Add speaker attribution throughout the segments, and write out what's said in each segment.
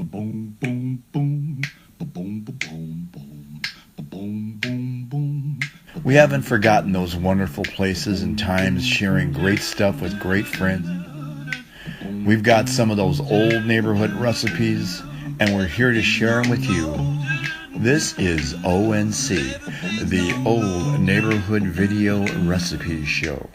Speaker 1: Boom, boom, boom. Boom, boom, boom, boom. Boom, boom, boom.
Speaker 2: We haven't forgotten those wonderful places and times sharing great stuff with great friends. We've got some of those old neighborhood recipes, and we're here to share them with you. This is ONC, the Old Neighborhood Video Recipe Show.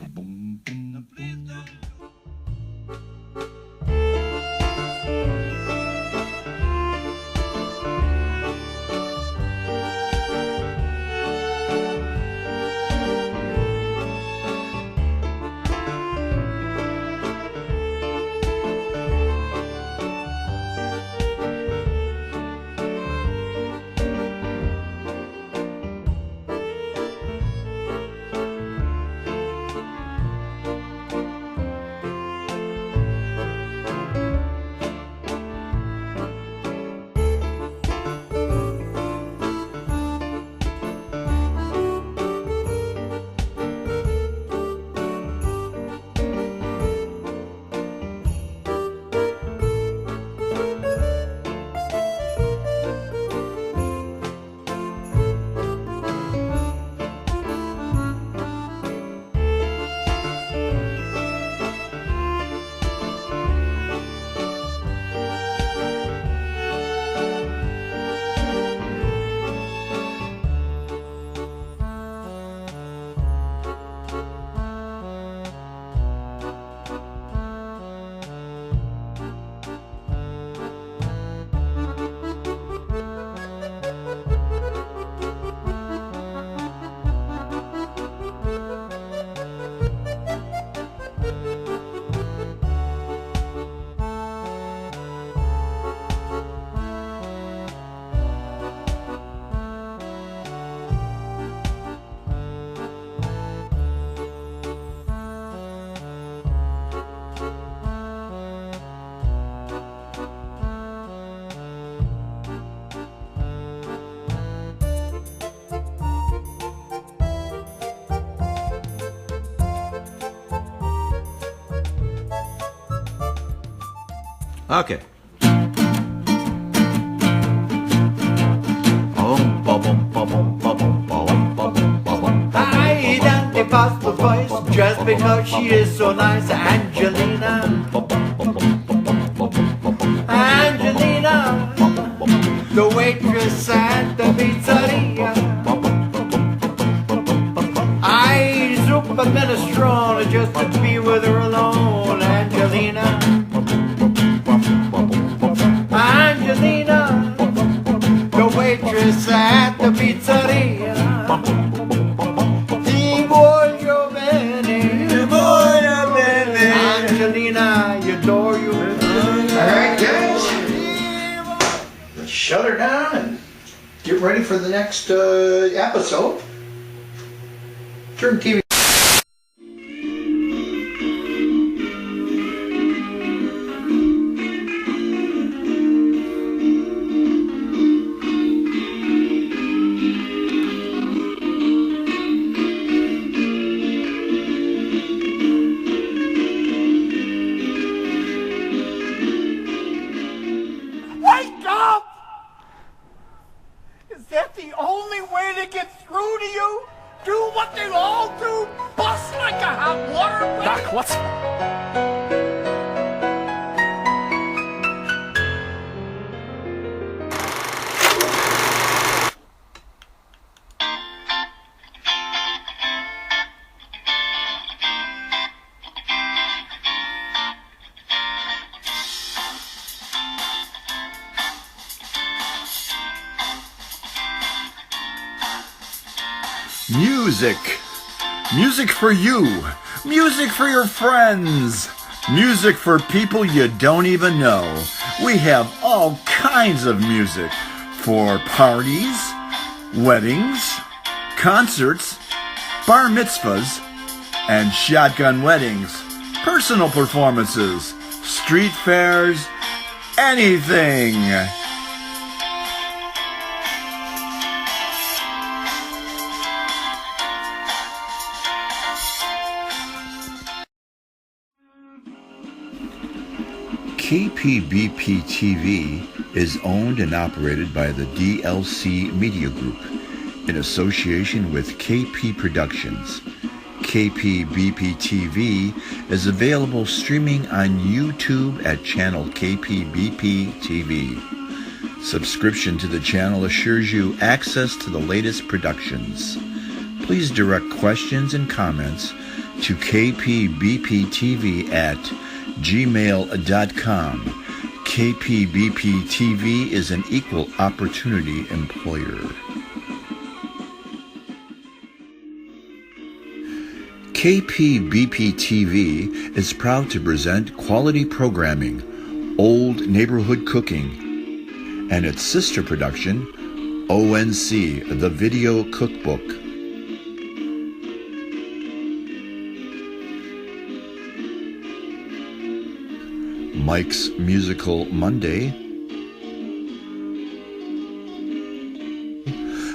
Speaker 3: Okay.
Speaker 4: I ain't impossible voice just because she is so nice, Angelina. Angelina, the waitress at the pizzeria. I super minestrone just to be with her alone, Angelina. Angelina, the waitress at the pizzeria. Ti voglio bene, Angelina, you adore you.
Speaker 5: Alright guys, let's shut her down and get ready for the next episode. Turn TV.
Speaker 4: Wake up! Is that the only way to get through to you? Do what they all do? Bust like a hot water balloon?
Speaker 3: Doc, what's...
Speaker 2: Music. Music for you. Music for your friends. Music for people you don't even know. We have all kinds of music for parties, weddings, concerts, bar mitzvahs, and shotgun weddings, personal performances, street fairs, anything. KPBP-TV is owned and operated by the DLC Media Group in association with KP Productions. KPBP-TV is available streaming on YouTube at channel KPBP-TV. Subscription to the channel assures you access to the latest productions. Please direct questions and comments to kpbptv at gmail.com. KPBP-TV is an equal opportunity employer. KPBP-TV is proud to present quality programming, Old Neighborhood Cooking, and its sister production, ONC, the Video Cookbook. Mike's Musical Monday,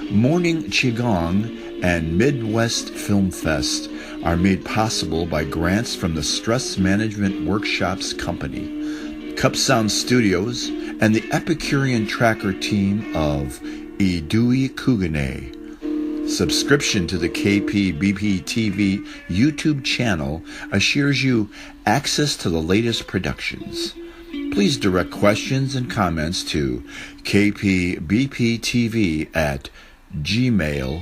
Speaker 2: Morning Qigong, and Midwest Film Fest are made possible by grants from the Stress Management Workshops Company, Cup Sound Studios, and the Epicurean Tracker team of Idui Kugane. Subscription to the KPBP-TV YouTube channel assures you access to the latest productions. Please direct questions and comments to kpbptv at gmail.com.